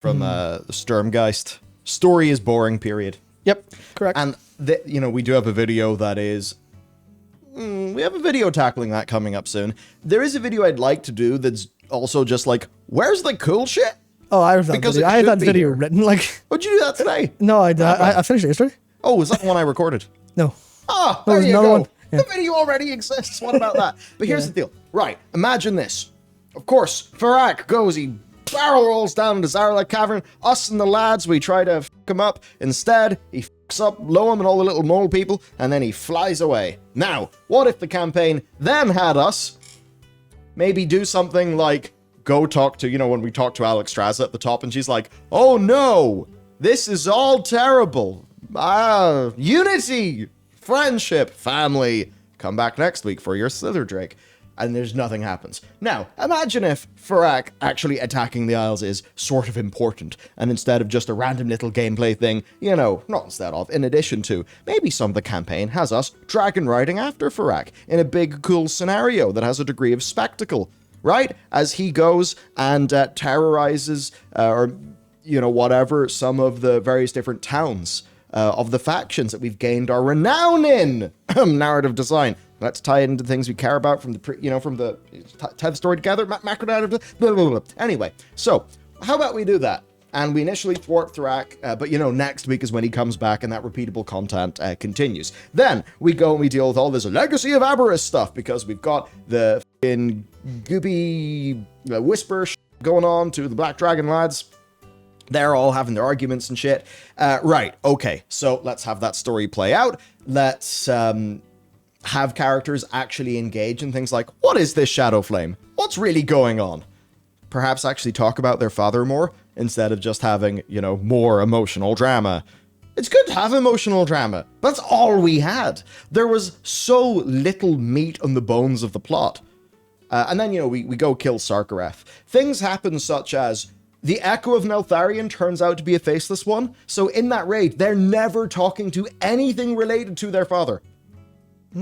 from Sturmgeist. Story is boring, period. Yep, correct. And, we do have a video that is... we have a video tackling that coming up soon. There is a video I'd like to do that's also just like, where's the cool shit? Oh, I have that video. I have that video written, like... Would you do that today? No, I finished it yesterday. Oh, was that the one I recorded? No. Ah, No, there there's you another go. one. Yeah. The video already exists. What about that? But here's the deal. Right, imagine this. Of course, Farak goes, he barrel rolls down into Zarla Cavern. Us and the lads, we try to fuck him up. Instead, he fucks up Loam and all the little mole people, and then he flies away. Now, what if the campaign then had us maybe do something like go talk to, when we talk to Alex Straza at the top, and she's like, oh no, this is all terrible. Unity, friendship, family. Come back next week for your Slither Drake. And there's nothing happens. Now, imagine if Farak actually attacking the Isles is sort of important, and instead of just a random little gameplay thing, not instead of, in addition to, maybe some of the campaign has us dragon riding after Farak in a big, cool scenario that has a degree of spectacle, right? As he goes and terrorizes, whatever, some of the various different towns of the factions that we've gained our renown in. Narrative design. Let's tie it into things we care about from the, tie the story together, macro narrative, blah, blah, blah. Anyway, so how about we do that? And we initially thwart Thrak, but next week is when he comes back and that repeatable content continues. Then we go and we deal with all this Legacy of Aberys stuff because we've got the f***ing gooby whisper going on to the Black Dragon lads. They're all having their arguments and shit. Right, okay, so let's have that story play out. Let's have characters actually engage in things like, what is this Shadow Flame? What's really going on? Perhaps actually talk about their father more, instead of just having, more emotional drama. It's good to have emotional drama. That's all we had. There was so little meat on the bones of the plot. And then, we go kill Sarkareth. Things happen such as the Echo of Neltharion turns out to be a faceless one. So in that raid, they're never talking to anything related to their father.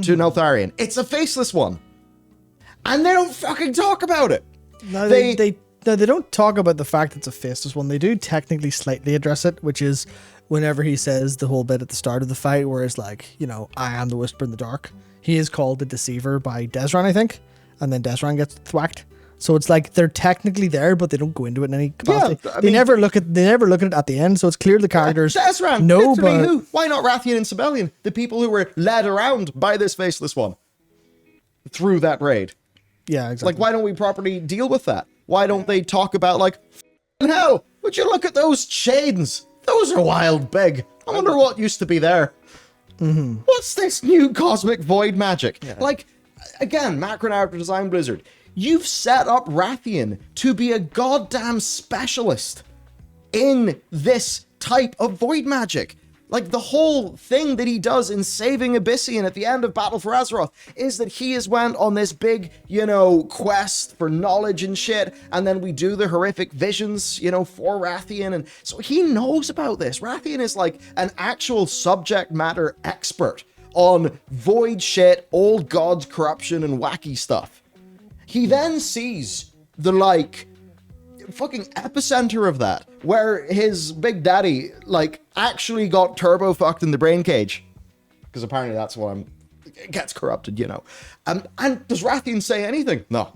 To Neltharion. It's a faceless one. And they don't fucking talk about it. No, they don't talk about the fact it's a faceless one. They do technically slightly address it, which is whenever he says the whole bit at the start of the fight where it's like, I am the Whisper in the Dark. He is called the Deceiver by Desran, I think. And then Desran gets thwacked. So it's like they're technically there, but they don't go into it in any capacity. Yeah, they never look at it at the end, so it's clear the characters Desran, know. But who? Why not Rathian and Sibelian, the people who were led around by this faceless one through that raid? Yeah, exactly. Like, why don't we properly deal with that? Why don't they talk about like, hell? Would you look at those chains? Those are wild big. I wonder what used to be there. Mm-hmm. What's this new cosmic void magic? Yeah. Like, again, macro narrative design Blizzard. You've set up Rathian to be a goddamn specialist in this type of void magic. Like, the whole thing that he does in saving Abyssian at the end of Battle for Azeroth is that he has went on this big, quest for knowledge and shit, and then we do the horrific visions, for Rathian, and so he knows about this. Rathian is like an actual subject matter expert on void shit, old gods, corruption, and wacky stuff. He then sees the, fucking epicenter of that, where his big daddy, actually got turbo fucked in the brain cage. Because apparently that's what gets corrupted, And does Rathian say anything? No.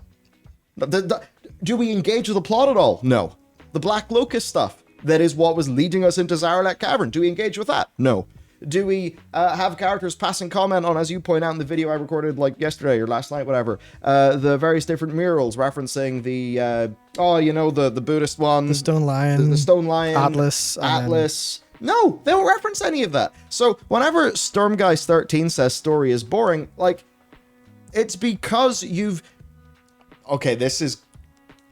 Do we engage with the plot at all? No. The Black Locust stuff, that is what was leading us into Zaralek Cavern. Do we engage with that? No. Do we have characters passing comment on, as you point out in the video I recorded yesterday or last night, whatever, the various different murals referencing the, the Buddhist one. The Stone Lion. The Stone Lion. Atlas. No, they don't reference any of that. So whenever Stormgeist 13 says story is boring, it's because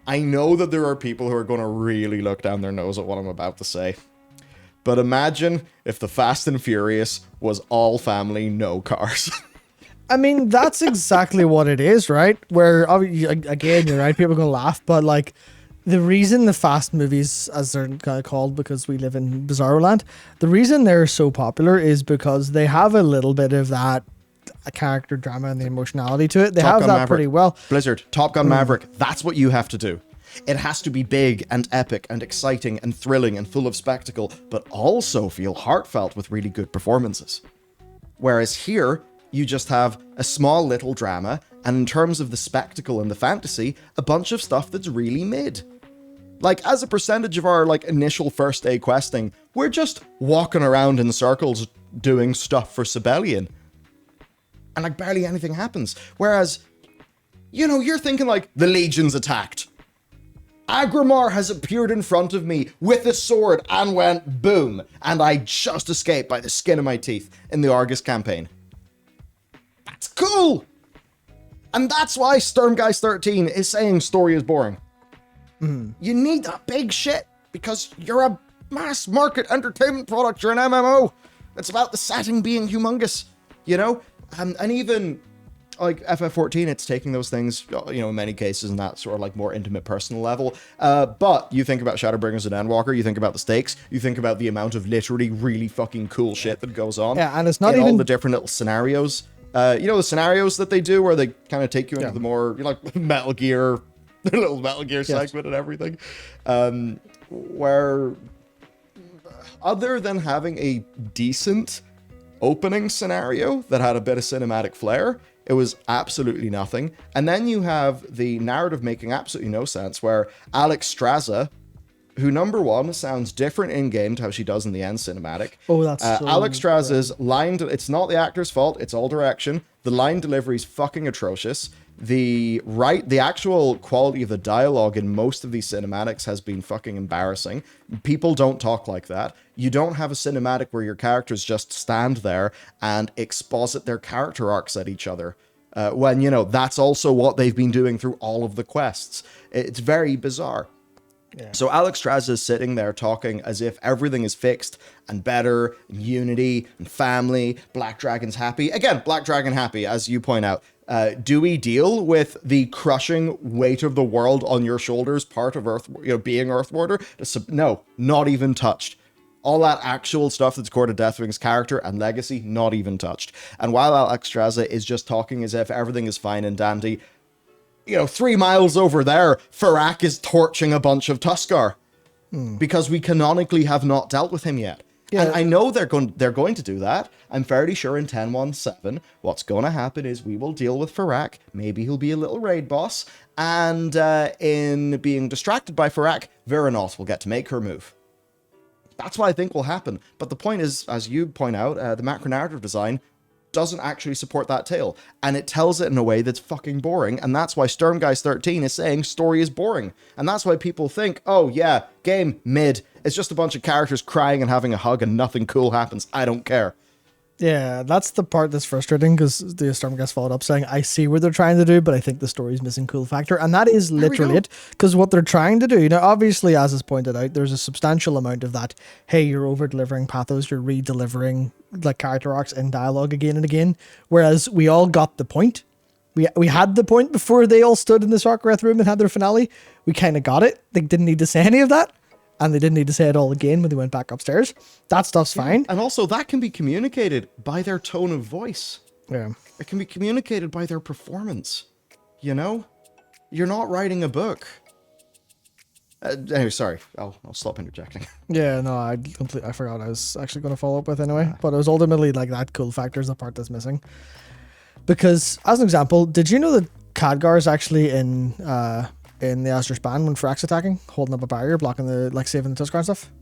I know that there are people who are going to really look down their nose at what I'm about to say. But imagine if the Fast and Furious was all family, no cars. I mean, that's exactly what it is, right? Where, again, you're right, people are going to laugh, but the reason the Fast movies, as they're kind of called because we live in Bizarro Land, the reason they're so popular is because they have a little bit of that character drama and the emotionality to it. They have that pretty well. Blizzard, Top Gun Maverick, that's what you have to do. It has to be big and epic and exciting and thrilling and full of spectacle, but also feel heartfelt with really good performances. Whereas here, you just have a small little drama, and in terms of the spectacle and the fantasy, a bunch of stuff that's really mid. Like, as a percentage of our, like, initial first day questing, we're just walking around in circles doing stuff for Sibelian. And, like, barely anything happens. Whereas, you know, you're thinking, like, the Legion's attacked. Agrimar has appeared in front of me with a sword and went boom. And I just escaped by the skin of my teeth in the Argus campaign. That's cool! And that's why Sturmgeist 13 is saying story is boring. You need that big shit because you're a mass market entertainment product. You're an MMO. It's about the setting being humongous, you know? And even like FF14, it's taking those things, you know, in many cases in that sort of like more intimate personal level. But you think about Shadowbringers and Endwalker, you think about the stakes, you think about the amount of literally really fucking cool shit that goes on. Yeah, and it's not in even all the different little scenarios. You know, the scenarios that they do where they kind of take you into the more, you know, like Metal Gear, the little Metal Gear segment and everything. Where other than having a decent opening scenario that had a bit of cinematic flair, it was absolutely nothing. And then you have the narrative making absolutely no sense, where Alex Straza, who number one sounds different in game to how she does in the end cinematic. Oh, that's so Alex Straza's line. It's not the actor's fault. It's all direction. The line delivery is fucking atrocious. The actual quality of the dialogue in most of these cinematics has been fucking embarrassing. People don't talk like that. You don't have a cinematic where your characters just stand there and exposit their character arcs at each other. When, you know, that's also what they've been doing through all of the quests. It's very bizarre. Yeah. So Alex Straza is sitting there talking as if everything is fixed and better, and unity and family, Black Dragon's happy. Again, Black Dragon happy, as you point out. Do we deal with the crushing weight of the world on your shoulders, part of Earth, you know, being Earthwarder? No, not even touched. All that actual stuff that's core to Deathwing's character and legacy, not even touched. And while Alex Straza is just talking as if everything is fine and dandy, you know, 3 miles over there, Farak is torching a bunch of Tuskar. Because we canonically have not dealt with him yet. Yeah. And I know they're going to do that. I'm fairly sure in 10.1.7, what's going to happen is we will deal with Farak. Maybe he'll be a little raid boss. And in being distracted by Farak, Viranoth will get to make her move. That's what I think will happen. But the point is, as you point out, the macro narrative design doesn't actually support that tale. And it tells it in a way that's fucking boring. And that's why Sturmgeist 13 is saying story is boring. And that's why people think, oh yeah, game, mid. It's just a bunch of characters crying and having a hug and nothing cool happens. I don't care. Yeah, that's the part that's frustrating because the Stormgeist followed up saying, I see what they're trying to do, but I think the story's missing cool factor. And that is literally it. Because what they're trying to do, you know, obviously, as is pointed out, there's a substantial amount of that. Hey, you're over-delivering pathos, you're re-delivering like character arcs in dialogue again and again. Whereas we all got the point. We had the point before they all stood in the Sarkareth room and had their finale. We kind of got it. They didn't need to say any of that. And they didn't need to say it all again when they went back upstairs. That stuff's fine. And also, that can be communicated by their tone of voice. Yeah. It can be communicated by their performance. You know? You're not writing a book. Anyway, sorry. I'll stop interjecting. Yeah, no, I forgot I was actually going to follow up with anyway. Yeah. But it was ultimately like that cool factor is the part that's missing. Because, as an example, did you know that Khadgar is actually in the Azure Span when Farak's attacking, holding up a barrier, blocking the, like, saving the Tuskar and stuff?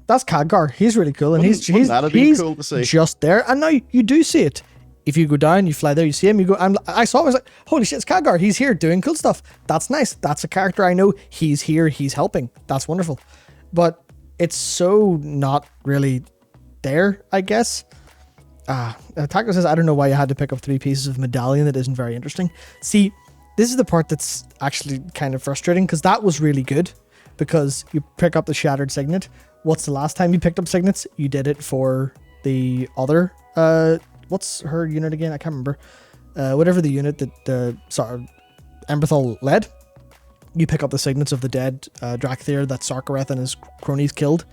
That's Khadgar. He's really cool, and he's cool to see. Just there. And now you do see it. If you go down, you fly there, you see him, you go, and I saw him, I was like, holy shit, it's Khadgar. He's here doing cool stuff. That's nice. That's a character I know. He's here. He's helping. That's wonderful. But it's so not really there, I guess. Attacker says, I don't know why you had to pick up 3 pieces of medallion. That isn't very interesting. See, this is the part that's actually kind of frustrating because that was really good because you pick up the Shattered Signet. What's the last time you picked up Signets? You did it for the other, what's her unit again? I can't remember. Whatever the unit that Emberthal led. You pick up the Signets of the dead Drakthir that Sarkareth and his cronies killed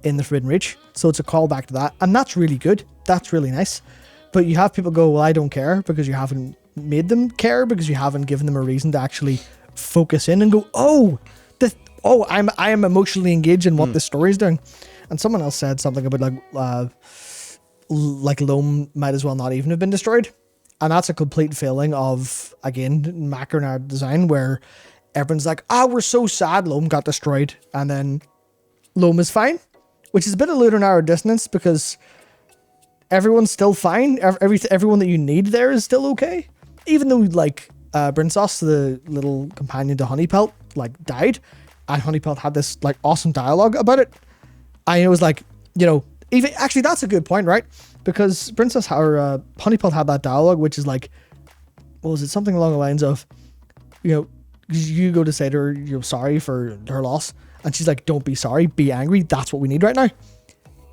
in the Forbidden Reach. So it's a callback to that. And that's really good. That's really nice. But you have people go, well, I don't care because you haven't made them care because you haven't given them a reason to actually focus in and go, I am emotionally engaged in what this story is doing. And someone else said something about like Loam might as well not even have been destroyed. And that's a complete failing of, again, macro narrative design, where everyone's like, we're so sad Loam got destroyed. And then Loam is fine, which is a bit of lunar narrow dissonance because everyone's still fine. Everyone that you need there is still okay. Even though, like, Brinsos, the little companion to Honeypelt, like, died. And Honeypelt had this, like, awesome dialogue about it. And it was like, even actually that's a good point, right? Because Princess or Honeypot had that dialogue, which is like, what was it? Something along the lines of, you go to say to her you're sorry for her loss, and she's like, "Don't be sorry, be angry. That's what we need right now."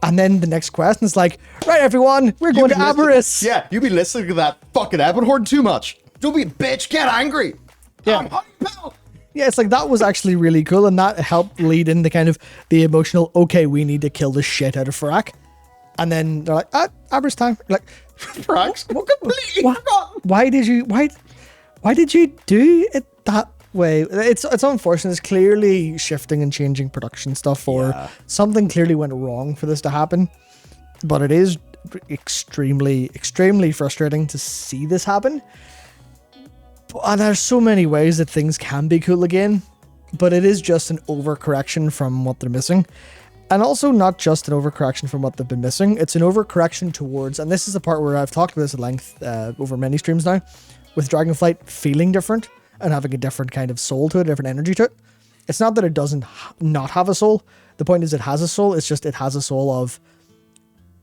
And then the next question is like, "Right, everyone, we're going to Aberys." Yeah, you be listening to that fucking Ebon Horde too much. Don't be a bitch. Get angry. Yeah. I'm Honeypot. Yeah, it's like that was actually really cool, and that helped lead into kind of the emotional, okay, we need to kill the shit out of Farak. And then they're like, Aberys time. Like, Farak's completely forgotten. Why did you do it that way? It's unfortunate. It's clearly shifting and changing production stuff, or something clearly went wrong for this to happen. But it is extremely, extremely frustrating to see this happen. And there's so many ways that things can be cool again, but it is just an overcorrection from what they're missing. And also not just an overcorrection from what they've been missing, it's an overcorrection towards, and this is the part where I've talked about this at length over many streams now, with Dragonflight feeling different and having a different kind of soul to it, a different energy to it. It's not that it doesn't not have a soul. The point is it has a soul, it's just it has a soul of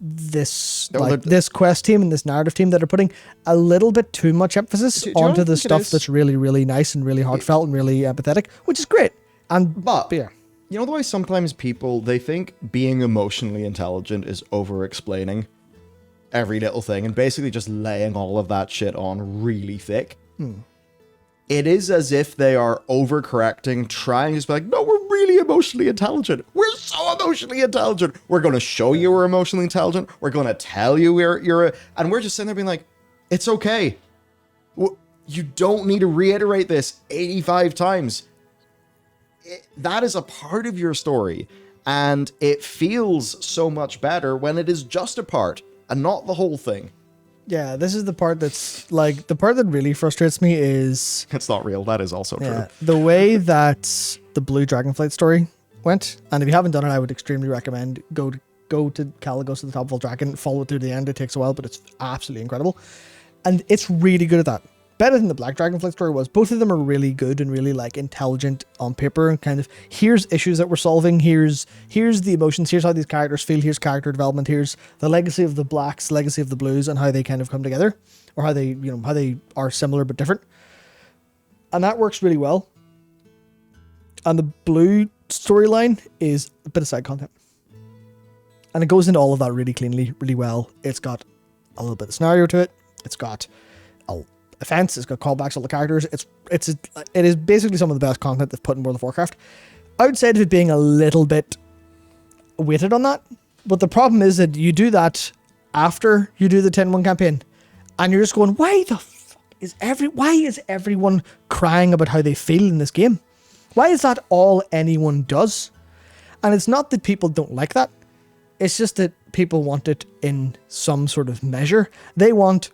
this this quest team and this narrative team that are putting a little bit too much emphasis onto the stuff that's really, really nice and really heartfelt and really empathetic, which is great. But yeah. You know the way sometimes people, they think being emotionally intelligent is over-explaining every little thing and basically just laying all of that shit on really thick? It is as if they are overcorrecting, trying to just be like, no, we're really emotionally intelligent. We're so emotionally intelligent. We're going to show you we're emotionally intelligent. We're going to tell you and we're just sitting there being like, it's okay. You don't need to reiterate this 85 times. That is a part of your story, and it feels so much better when it is just a part and not the whole thing. Yeah, this is the part that's like the part that really frustrates me is it's not real. That is also true. The way that the Blue Dragonflight story went, and if you haven't done it, I would extremely recommend go to Caligos at the Top of Dragon, follow it through the end. It takes a while, but it's absolutely incredible, and it's really good at that. Better than the Black Dragonflight story was. Both of them are really good and really like intelligent on paper, and kind of here's issues that we're solving, here's the emotions, here's how these characters feel, here's character development, here's the legacy of the Blacks, legacy of the Blues, and how they kind of come together, or how they are similar but different. And that works really well. And the Blue storyline is a bit of side content. And it goes into all of that really cleanly, really well. It's got a little bit of scenario to it. It's got events, it's got callbacks to all the characters. It is basically some of the best content they've put in World of Warcraft. Outside of it being a little bit weighted on that, but the problem is that you do that after you do the 10-1 campaign, and you're just going, why is everyone crying about how they feel in this game? Why is that all anyone does? And it's not that people don't like that, it's just that people want it in some sort of measure. They want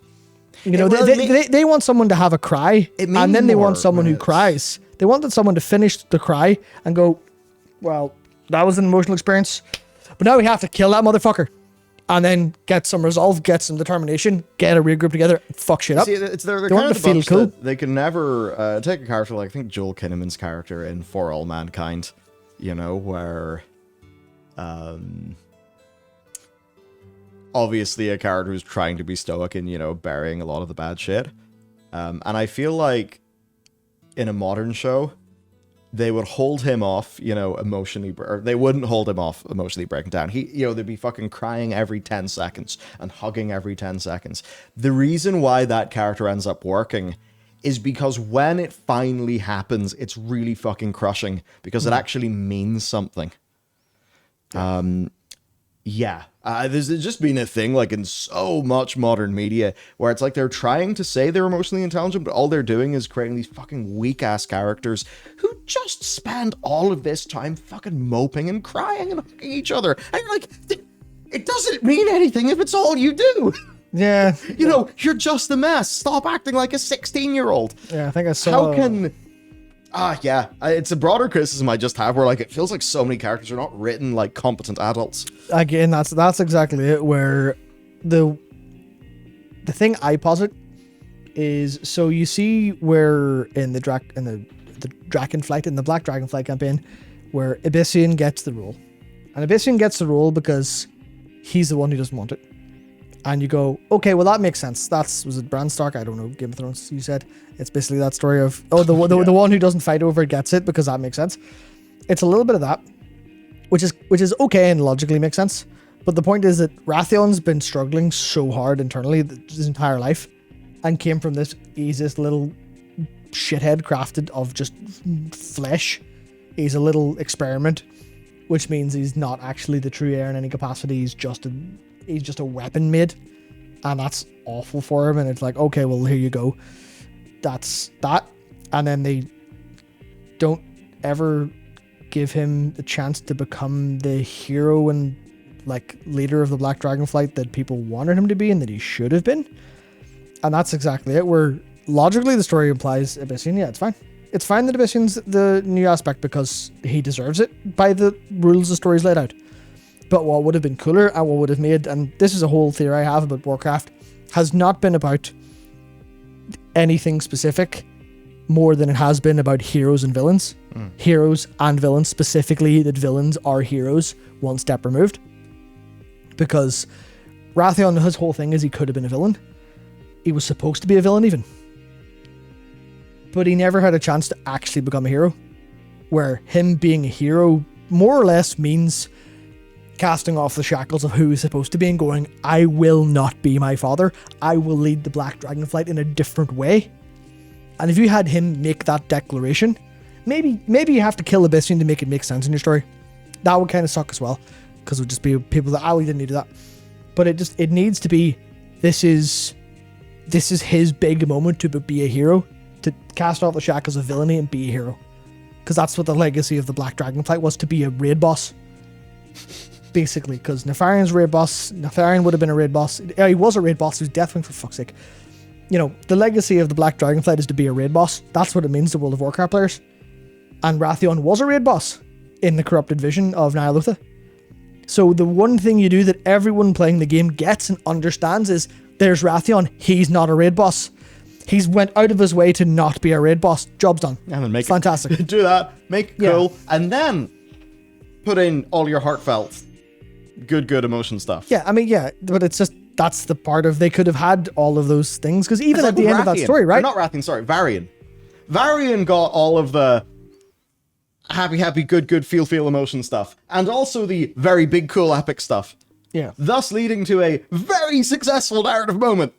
they want someone to have a cry, and then they want someone who cries. They wanted someone to finish the cry and go, well, that was an emotional experience, but now we have to kill that motherfucker. And then get some resolve, get some determination, get a real group together, and fuck shit up. See, they're kind of the bunch that they can never take a character like, I think, Joel Kinnaman's character in For All Mankind, where obviously a character who's trying to be stoic and, burying a lot of the bad shit. And I feel like in a modern show, they would hold him off, emotionally, or they wouldn't hold him off emotionally breaking down. They'd be fucking crying every 10 seconds and hugging every 10 seconds. The reason why that character ends up working is because when it finally happens, it's really fucking crushing because it actually means something. Yeah, there's just been a thing like in so much modern media where it's like they're trying to say they're emotionally intelligent, but all they're doing is creating these fucking weak ass characters who just spend all of this time fucking moping and crying and hugging each other. And you're like, it doesn't mean anything if it's all you do. Yeah. You know, you're just a mess. Stop acting like a 16-year-old. Yeah, I think I saw. How can... it's a broader criticism I just have where like it feels like so many characters are not written like competent adults. Again, that's exactly it. Where the thing I posit is, so you see where in the Dragonflight, in the Black Dragonflight campaign, where Abyssian gets the role, and Abyssian gets the role because he's the one who doesn't want it. And you go, okay, well that makes sense. Was it Bran Stark? I don't know. Game of Thrones. You said it's basically that story of the one who doesn't fight over it gets it, because that makes sense. It's a little bit of that, which is okay and logically makes sense. But the point is that Rathion's been struggling so hard internally his entire life, and came from this easiest little shithead crafted of just flesh. He's a little experiment, which means he's not actually the true heir in any capacity. He's just a weapon made, and that's awful for him. And it's like, okay, well, here you go. That's that. And then they don't ever give him the chance to become the hero and like leader of the Black Dragonflight that people wanted him to be and that he should have been. And that's exactly it, where logically the story implies Abyssian, yeah, it's fine. It's fine that Abyssian's the new aspect because he deserves it by the rules the story's laid out. But what would have been cooler and what would have made, and this is a whole theory I have about Warcraft, has not been about anything specific more than it has been about heroes and villains. Heroes and villains, specifically that villains are heroes one step removed. Because Rathion, his whole thing is he could have been a villain. He was supposed to be a villain even. But he never had a chance to actually become a hero. Where him being a hero more or less means casting off the shackles of who he's supposed to be and going, I will not be my father. I will lead the Black Dragonflight in a different way. And if you had him make that declaration, maybe you have to kill Abyssian to make it make sense in your story. That would kind of suck as well, because it would just be people that, we didn't need that. But it needs to be, this is his big moment to be a hero, to cast off the shackles of villainy and be a hero. Because that's what the legacy of the Black Dragonflight was, to be a raid boss. Basically, because Nefarian's raid boss, Nefarian would have been a raid boss. He was a raid boss, he was Deathwing, for fuck's sake. You know, the legacy of the Black Dragonflight is to be a raid boss. That's what it means to World of Warcraft players. And Rathion was a raid boss in the corrupted vision of Nyalutha. So the one thing you do that everyone playing the game gets and understands is, there's Rathion, he's not a raid boss. He's went out of his way to not be a raid boss. Job's done. And then make fantastic. Do that, make it cool, and then put in all your heartfelt good emotion stuff. Yeah, I mean, yeah, but it's just, that's the part of, they could have had all of those things, because even at the end of that story, right? Not Rathian, sorry, Varian. Varian got all of the happy, good, feel emotion stuff, and also the very big, cool, epic stuff. Yeah. Thus leading to a very successful narrative moment.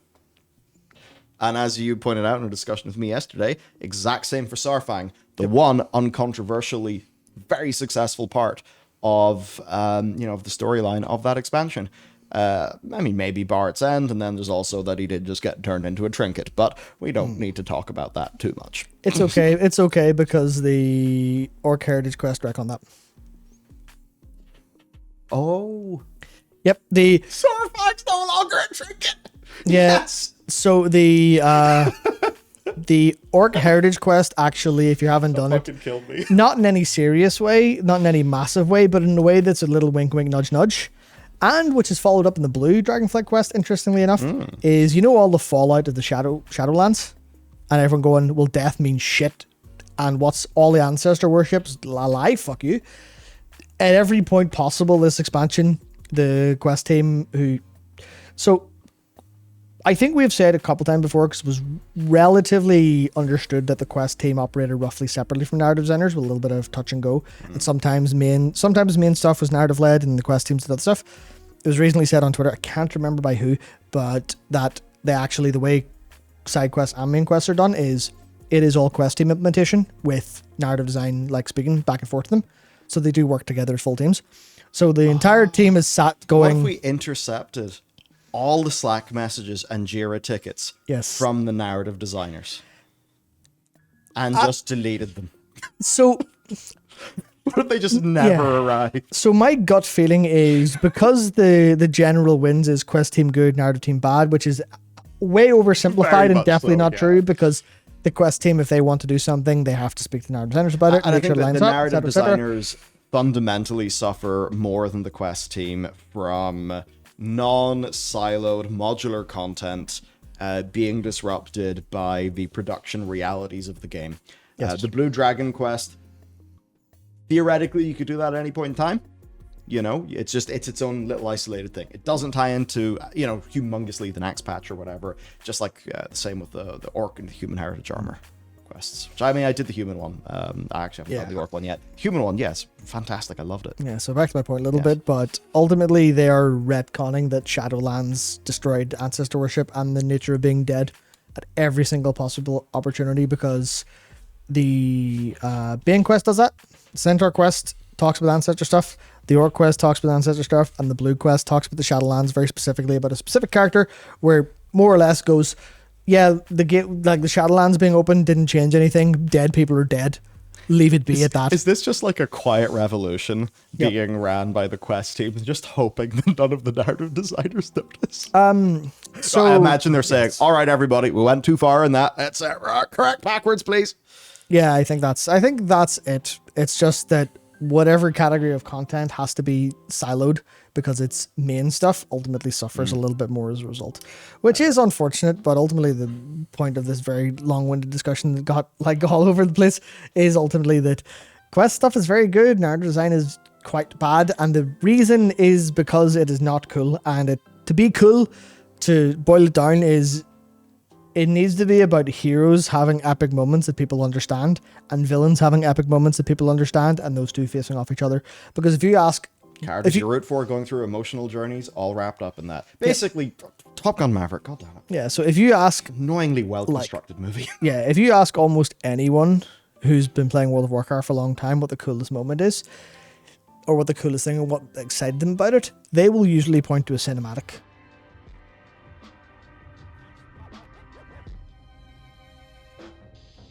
And as you pointed out in a discussion with me yesterday, exact same for Sarfang. The one uncontroversially very successful part of of the storyline of that expansion. I mean, maybe Barrett's End, and then there's also that he did just get turned into a trinket, but we don't need to talk about that too much. It's okay. It's okay, because the Orc Heritage Quest wreck on that. Oh. Yep, the Sarfang's no longer a trinket! Yeah. Yes! So the Orc Heritage Quest, actually, if you haven't done it, killed me. not in any serious way, not in any massive way, but in a way that's a little wink, nudge, nudge, and which is followed up in the Blue Dragonflight Quest, interestingly enough, is, all the fallout of the Shadowlands, and everyone going, well, death means shit, and what's all the ancestor worships? La lie, fuck you. At every point possible, this expansion, the quest team so I think we've said a couple times before, because it was relatively understood that the quest team operated roughly separately from narrative designers, with a little bit of touch and go. And sometimes main stuff was narrative led, and the quest teams did other stuff. It was recently said on Twitter, I can't remember by who, but that they actually, the way side quests and main quests are done is, it is all quest team implementation with narrative design, like speaking back and forth to them. So they do work together as full teams. So the entire team is sat What going. if we intercepted all the Slack messages and Jira tickets Yes. from the narrative designers and just deleted them? So What if they just never arrive? So my gut feeling is because the general wins is quest team good, narrative team bad, which is way oversimplified Very and much definitely so, not yeah. true, because the quest team, if they want to do something, they have to speak to the narrative designers about it. And I make think sure it that lines the up, narrative et cetera, et cetera. designers fundamentally suffer more than the quest team from non-siloed modular content being disrupted by the production realities of the game. Yes. The Blue Dragon quest, theoretically, you could do that at any point in time. You know, it's its own little isolated thing. It doesn't tie into, humongously the next patch or whatever. Just like the same with the Orc and the Human Heritage Armor quests. Which, I mean, I did the Human one. I actually haven't done the Orc one yet. Human one, yes, fantastic. I loved it. Yeah, so back to my point a little bit, but ultimately they are retconning that Shadowlands destroyed ancestor worship and the nature of being dead at every single possible opportunity, because the Bane quest does that. Centaur quest talks about ancestor stuff. The Orc quest talks about ancestor stuff, and the Blue quest talks about the Shadowlands very specifically about a specific character, where more or less goes, yeah, the game, like the Shadowlands being open didn't change anything. Dead people are dead. Leave it be at that. Is this just like a quiet revolution being ran by the quest team, just hoping that none of the narrative designers notice? So I imagine they're saying, "All right, everybody, we went too far in that. That's it. Correct backwards, please." yeah, I think that's it. It's just that whatever category of content has to be siloed because its main stuff ultimately suffers a little bit more as a result, which is unfortunate. But ultimately, the point of this very long-winded discussion that got like all over the place is ultimately that quest stuff is very good, narrative design is quite bad, and the reason is because it is not cool. And to be cool, to boil it down, is it needs to be about heroes having epic moments that people understand and villains having epic moments that people understand, and those two facing off each other. Because if you ask Characters you root for going through emotional journeys, all wrapped up in that. Basically, Top Gun Maverick. God damn it. yeah, so if you ask Annoyingly well constructed movie. yeah, if you ask almost anyone who's been playing World of Warcraft for a long time what the coolest moment is, or what the coolest thing or what excited them about it, they will usually point to a cinematic.